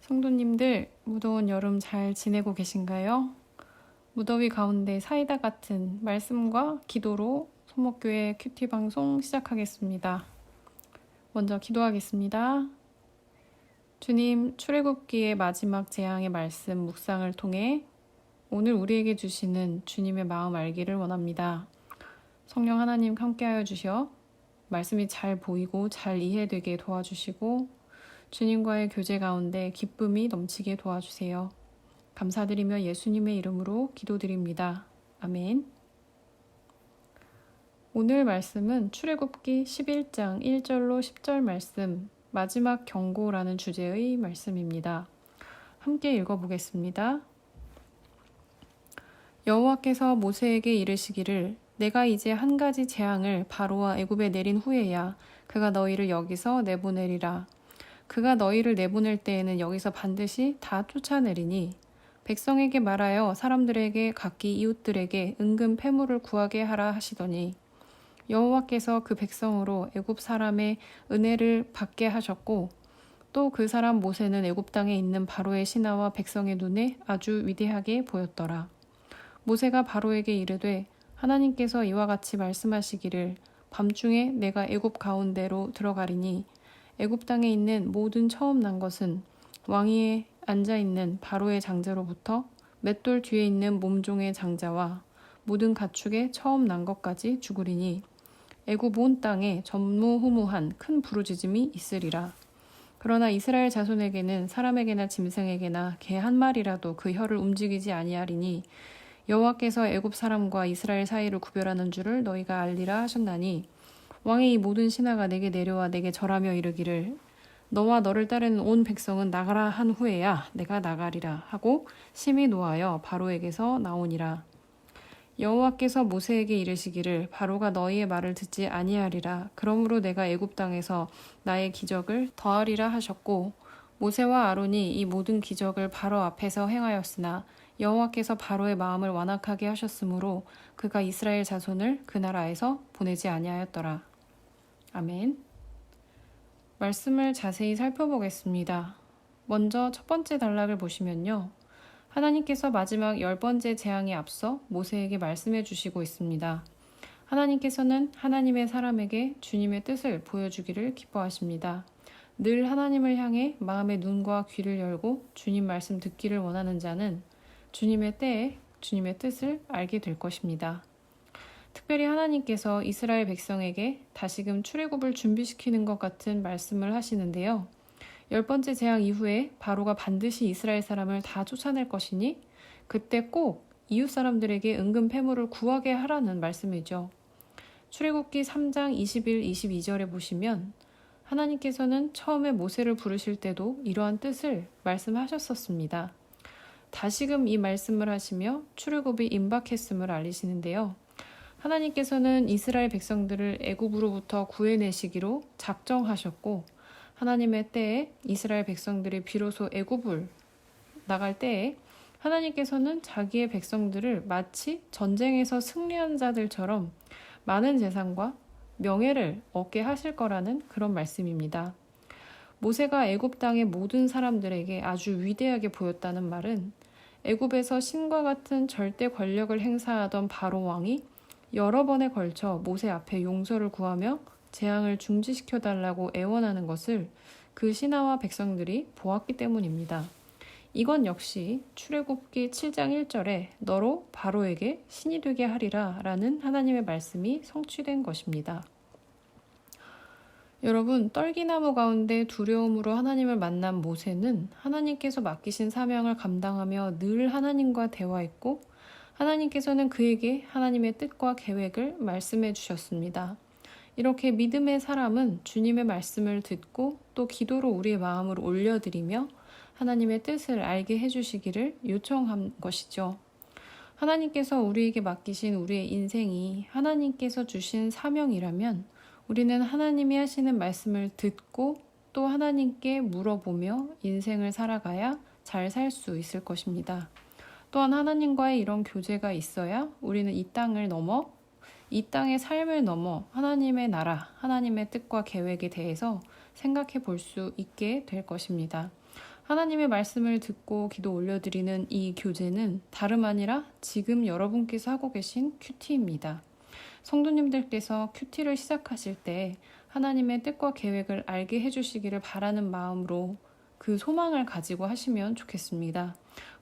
성도님들, 무더운 여름 잘 지내고 계신가요? 무더위 가운데 사이다 같은 말씀과 기도로 소목교회 큐티 방송 시작하겠습니다. 먼저 기도하겠습니다. 주님, 출애굽기의 마지막 재앙의 말씀 묵상을 통해 오늘 우리에게 주시는 주님의 마음 알기를 원합니다. 성령 하나님 함께하여 주셔 말씀이 잘 보이고 잘 이해되게 도와주시고 주님과의 교제 가운데 기쁨이 넘치게 도와주세요. 감사드리며 예수님의 이름으로 기도드립니다. 아멘. 오늘 말씀은 출애굽기 11장 1절로 10절 말씀 마지막 경고라는 주제의 말씀입니다. 함께 읽어보겠습니다. 여호와께서 모세에게 이르시기를 내가 이제 한 가지 재앙을 바로와 애굽에 내린 후에야 그가 너희를 여기서 내보내리라. 그가 너희를 내보낼 때에는 여기서 반드시 다 쫓아내리니 백성에게 말하여 사람들에게 각기 이웃들에게 은금 패물을 구하게 하라 하시더니 여호와께서 그 백성으로 애굽 사람의 은혜를 받게 하셨고 또 그 사람 모세는 애굽 땅에 있는 바로의 신하와 백성의 눈에 아주 위대하게 보였더라. 모세가 바로에게 이르되 하나님께서 이와 같이 말씀하시기를 밤중에 내가 애굽 가운데로 들어가리니 애굽 땅에 있는 모든 처음 난 것은 왕위에 앉아있는 바로의 장자로부터 맷돌 뒤에 있는 몸종의 장자와 모든 가축의 처음 난 것까지 죽으리니 애굽 온 땅에 전무후무한 큰 부르짖음이 있으리라. 그러나 이스라엘 자손에게는 사람에게나 짐승에게나 개 한 마리라도 그 혀를 움직이지 아니하리니 여호와께서 애굽 사람과 이스라엘 사이를 구별하는 줄을 너희가 알리라 하셨나니 왕의 이 모든 신하가 내게 내려와 내게 절하며 이르기를 너와 너를 따르는 온 백성은 나가라 한 후에야 내가 나가리라 하고 심히 노하여 바로에게서 나오니라. 여호와께서 모세에게 이르시기를 바로가 너희의 말을 듣지 아니하리라. 그러므로 내가 애굽 땅에서 나의 기적을 더하리라 하셨고 모세와 아론이 이 모든 기적을 바로 앞에서 행하였으나 여호와께서 바로의 마음을 완악하게 하셨으므로 그가 이스라엘 자손을 그 나라에서 보내지 아니하였더라. 아멘. 말씀을 자세히 살펴보겠습니다. 먼저 첫 번째 단락을 보시면요. 하나님께서 마지막 10번째 재앙에 앞서 모세에게 말씀해 주시고 있습니다. 하나님께서는 하나님의 사람에게 주님의 뜻을 보여주기를 기뻐하십니다. 늘 하나님을 향해 마음의 눈과 귀를 열고 주님 말씀 듣기를 원하는 자는 주님의 때에 주님의 뜻을 알게 될 것입니다. 특별히 하나님께서 이스라엘 백성에게 다시금 출애굽을 준비시키는 것 같은 말씀을 하시는데요. 10번째 재앙 이후에 바로가 반드시 이스라엘 사람을 다 쫓아낼 것이니 그때 꼭 이웃 사람들에게 은금 패물을 구하게 하라는 말씀이죠. 출애굽기 3장 21, 22절에 보시면 하나님께서는 처음에 모세를 부르실 때도 이러한 뜻을 말씀하셨었습니다. 다시금 이 말씀을 하시며 출애굽이 임박했음을 알리시는데요. 하나님께서는 이스라엘 백성들을 애굽으로부터 구해내시기로 작정하셨고 하나님의 때에 이스라엘 백성들이 비로소 애굽을 나갈 때에 하나님께서는 자기의 백성들을 마치 전쟁에서 승리한 자들처럼 많은 재산과 명예를 얻게 하실 거라는 그런 말씀입니다. 모세가 애굽 땅의 모든 사람들에게 아주 위대하게 보였다는 말은 애굽에서 신과 같은 절대 권력을 행사하던 바로 왕이 여러 번에 걸쳐 모세 앞에 용서를 구하며 재앙을 중지시켜달라고 애원하는 것을 그 신하와 백성들이 보았기 때문입니다. 이건 역시 출애굽기 7장 1절에 너로 바로에게 신이 되게 하리라 라는 하나님의 말씀이 성취된 것입니다. 여러분, 떨기나무 가운데 두려움으로 하나님을 만난 모세는 하나님께서 맡기신 사명을 감당하며 늘 하나님과 대화했고 하나님께서는 그에게 하나님의 뜻과 계획을 말씀해 주셨습니다. 이렇게 믿음의 사람은 주님의 말씀을 듣고 또 기도로 우리의 마음을 올려드리며 하나님의 뜻을 알게 해주시기를 요청한 것이죠. 하나님께서 우리에게 맡기신 우리의 인생이 하나님께서 주신 사명이라면 우리는 하나님이 하시는 말씀을 듣고 또 하나님께 물어보며 인생을 살아가야 잘 살 수 있을 것입니다. 또한 하나님과의 이런 교제가 있어야 우리는 이 땅을 넘어 이 땅의 삶을 넘어 하나님의 나라, 하나님의 뜻과 계획에 대해서 생각해 볼 수 있게 될 것입니다. 하나님의 말씀을 듣고 기도 올려드리는 이 교제는 다름 아니라 지금 여러분께서 하고 계신 큐티입니다. 성도님들께서 큐티를 시작하실 때 하나님의 뜻과 계획을 알게 해주시기를 바라는 마음으로 그 소망을 가지고 하시면 좋겠습니다.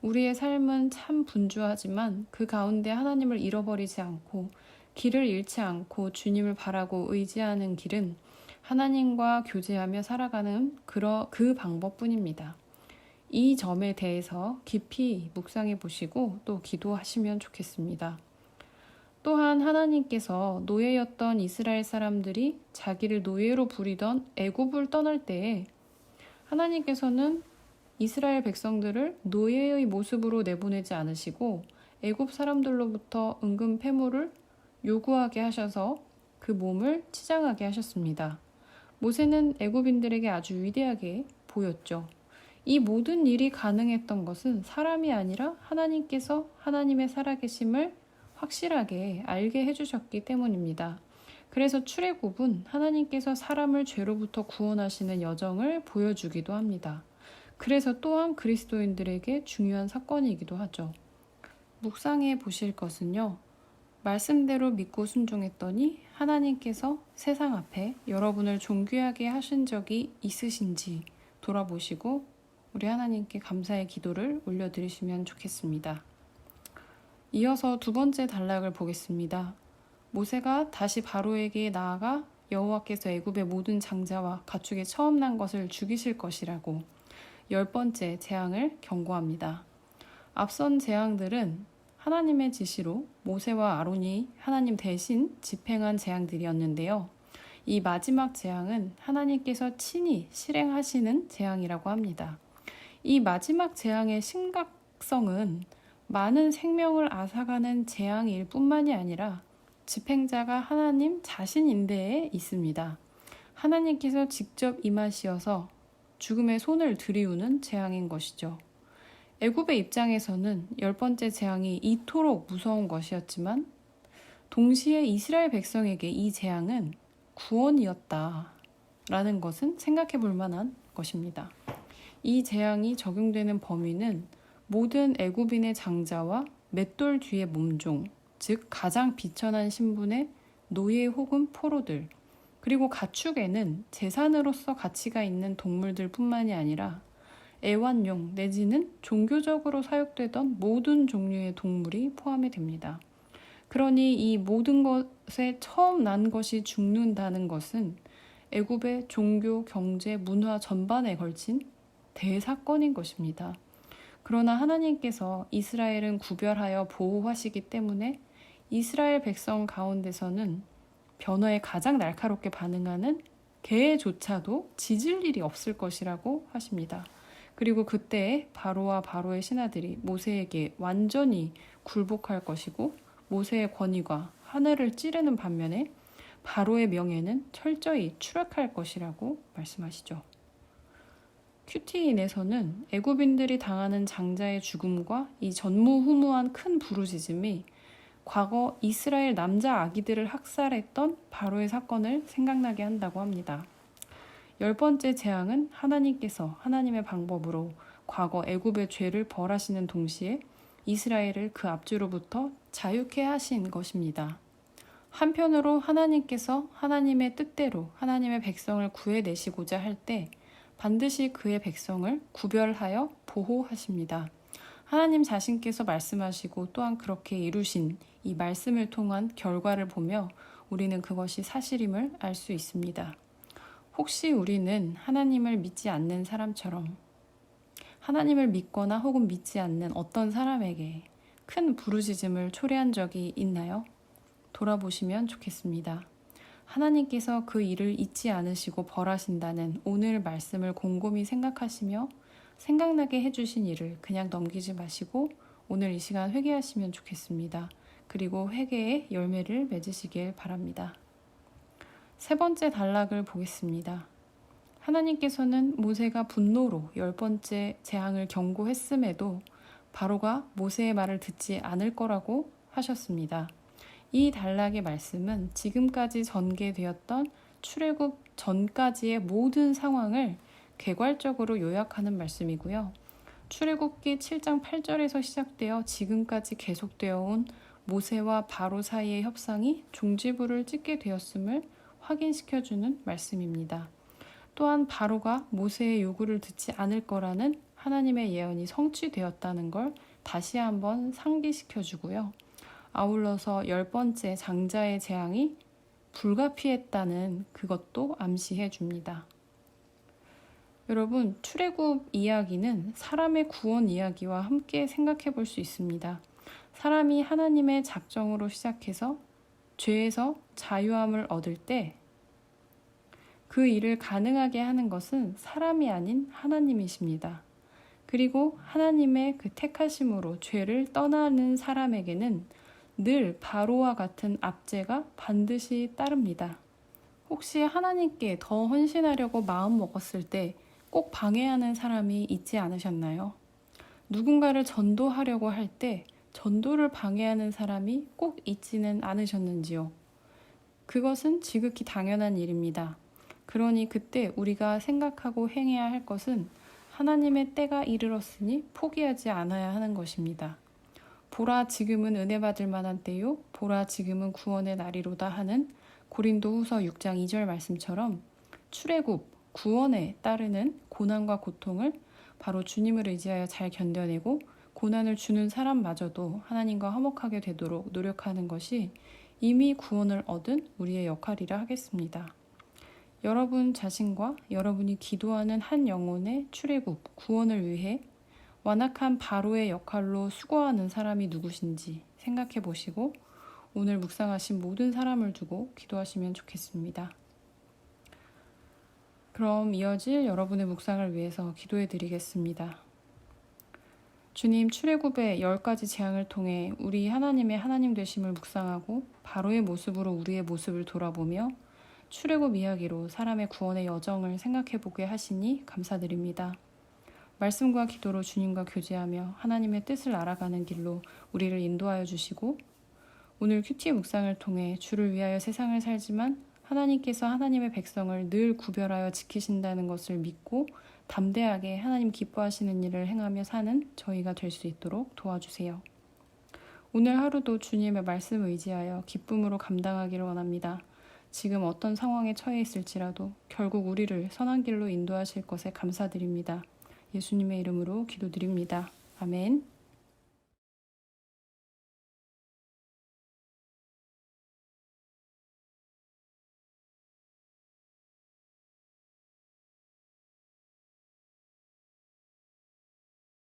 우리의 삶은 참 분주하지만 그 가운데 하나님을 잃어버리지 않고 길을 잃지 않고 주님을 바라고 의지하는 길은 하나님과 교제하며 살아가는 그 방법뿐입니다. 이 점에 대해서 깊이 묵상해 보시고 또 기도하시면 좋겠습니다. 또한 하나님께서 노예였던 이스라엘 사람들이 자기를 노예로 부리던 애굽을 떠날 때에 하나님께서는 이스라엘 백성들을 노예의 모습으로 내보내지 않으시고 애굽 사람들로부터 은근 패물을 요구하게 하셔서 그 몸을 치장하게 하셨습니다. 모세는 애굽인들에게 아주 위대하게 보였죠. 이 모든 일이 가능했던 것은 사람이 아니라 하나님께서 하나님의 살아계심을 확실하게 알게 해주셨기 때문입니다. 그래서 출애굽은 하나님께서 사람을 죄로부터 구원하시는 여정을 보여주기도 합니다. 그래서 또한 그리스도인들에게 중요한 사건이기도 하죠. 묵상해 보실 것은요. 말씀대로 믿고 순종했더니 하나님께서 세상 앞에 여러분을 존귀하게 하신 적이 있으신지 돌아보시고 우리 하나님께 감사의 기도를 올려드리시면 좋겠습니다. 이어서 두 번째 단락을 보겠습니다. 모세가 다시 바로에게 나아가 여호와께서 애굽의 모든 장자와 가축의 처음 난 것을 죽이실 것이라고 10번째 재앙을 경고합니다. 앞선 재앙들은 하나님의 지시로 모세와 아론이 하나님 대신 집행한 재앙들이었는데요. 이 마지막 재앙은 하나님께서 친히 실행하시는 재앙이라고 합니다. 이 마지막 재앙의 심각성은 많은 생명을 앗아가는 재앙일 뿐만이 아니라 집행자가 하나님 자신인데에 있습니다. 하나님께서 직접 임하시어서 죽음의 손을 들이우는 재앙인 것이죠. 애굽의 입장에서는 10번째 재앙이 이토록 무서운 것이었지만 동시에 이스라엘 백성에게 이 재앙은 구원이었다라는 것은 생각해 볼 만한 것입니다. 이 재앙이 적용되는 범위는 모든 애굽인의 장자와 맷돌 뒤의 몸종, 즉 가장 비천한 신분의 노예 혹은 포로들, 그리고 가축에는 재산으로서 가치가 있는 동물들 뿐만이 아니라 애완용 내지는 종교적으로 사육되던 모든 종류의 동물이 포함이 됩니다. 그러니 이 모든 것에 처음 난 것이 죽는다는 것은 애굽의 종교, 경제, 문화 전반에 걸친 대사건인 것입니다. 그러나 하나님께서 이스라엘은 구별하여 보호하시기 때문에 이스라엘 백성 가운데서는 변화에 가장 날카롭게 반응하는 개조차도 짖을 일이 없을 것이라고 하십니다. 그리고 그때 바로와 바로의 신하들이 모세에게 완전히 굴복할 것이고 모세의 권위가 하늘을 찌르는 반면에 바로의 명예는 철저히 추락할 것이라고 말씀하시죠. 큐티인에서는 애굽인들이 당하는 장자의 죽음과 이 전무후무한 큰 부르짖음이 과거 이스라엘 남자 아기들을 학살했던 바로의 사건을 생각나게 한다고 합니다. 10번째 재앙은 하나님께서 하나님의 방법으로 과거 애굽의 죄를 벌하시는 동시에 이스라엘을 그 압주로부터 자유케 하신 것입니다. 한편으로 하나님께서 하나님의 뜻대로 하나님의 백성을 구해내시고자 할 때 반드시 그의 백성을 구별하여 보호하십니다. 하나님 자신께서 말씀하시고 또한 그렇게 이루신 이 말씀을 통한 결과를 보며 우리는 그것이 사실임을 알 수 있습니다. 혹시 우리는 하나님을 믿지 않는 사람처럼 하나님을 믿거나 혹은 믿지 않는 어떤 사람에게 큰 부르짖음을 초래한 적이 있나요? 돌아보시면 좋겠습니다. 하나님께서 그 일을 잊지 않으시고 벌하신다는 오늘 말씀을 곰곰이 생각하시며 생각나게 해주신 일을 그냥 넘기지 마시고 오늘 이 시간 회개하시면 좋겠습니다. 그리고 회개의 열매를 맺으시길 바랍니다. 세 번째 단락을 보겠습니다. 하나님께서는 모세가 분노로 10번째 재앙을 경고했음에도 바로가 모세의 말을 듣지 않을 거라고 하셨습니다. 이 단락의 말씀은 지금까지 전개되었던 출애굽 전까지의 모든 상황을 개괄적으로 요약하는 말씀이고요. 출애굽기 7장 8절에서 시작되어 지금까지 계속되어 온 모세와 바로 사이의 협상이 종지부를 찍게 되었음을 확인시켜주는 말씀입니다. 또한 바로가 모세의 요구를 듣지 않을 거라는 하나님의 예언이 성취되었다는 걸 다시 한번 상기시켜주고요. 아울러서 10번째 장자의 재앙이 불가피했다는 그것도 암시해 줍니다. 여러분, 출애굽 이야기는 사람의 구원 이야기와 함께 생각해 볼 수 있습니다. 사람이 하나님의 작정으로 시작해서 죄에서 자유함을 얻을 때 그 일을 가능하게 하는 것은 사람이 아닌 하나님이십니다. 그리고 하나님의 그 택하심으로 죄를 떠나는 사람에게는 늘 바로와 같은 압제가 반드시 따릅니다. 혹시 하나님께 더 헌신하려고 마음 먹었을 때 꼭 방해하는 사람이 있지 않으셨나요? 누군가를 전도하려고 할 때 전도를 방해하는 사람이 꼭 있지는 않으셨는지요? 그것은 지극히 당연한 일입니다. 그러니 그때 우리가 생각하고 행해야 할 것은 하나님의 때가 이르렀으니 포기하지 않아야 하는 것입니다. 보라 지금은 은혜 받을 만한 때요 보라 지금은 구원의 날이로다 하는 고린도후서 6장 2절 말씀처럼 출애굽 구원에 따르는 고난과 고통을 바로 주님을 의지하여 잘 견뎌내고 고난을 주는 사람마저도 하나님과 화목하게 되도록 노력하는 것이 이미 구원을 얻은 우리의 역할이라 하겠습니다. 여러분 자신과 여러분이 기도하는 한 영혼의 출애굽 구원을 위해 완악한 바로의 역할로 수고하는 사람이 누구신지 생각해 보시고 오늘 묵상하신 모든 사람을 두고 기도하시면 좋겠습니다. 그럼 이어질 여러분의 묵상을 위해서 기도해 드리겠습니다. 주님, 출애굽의 10가지 재앙을 통해 우리 하나님의 하나님 되심을 묵상하고 바로의 모습으로 우리의 모습을 돌아보며 출애굽 이야기로 사람의 구원의 여정을 생각해 보게 하시니 감사드립니다. 말씀과 기도로 주님과 교제하며 하나님의 뜻을 알아가는 길로 우리를 인도하여 주시고 오늘 큐티 묵상을 통해 주를 위하여 세상을 살지만 하나님께서 하나님의 백성을 늘 구별하여 지키신다는 것을 믿고 담대하게 하나님 기뻐하시는 일을 행하며 사는 저희가 될 수 있도록 도와주세요. 오늘 하루도 주님의 말씀을 의지하여 기쁨으로 감당하기를 원합니다. 지금 어떤 상황에 처해 있을지라도 결국 우리를 선한 길로 인도하실 것에 감사드립니다. 예수님의 이름으로 기도드립니다. 아멘.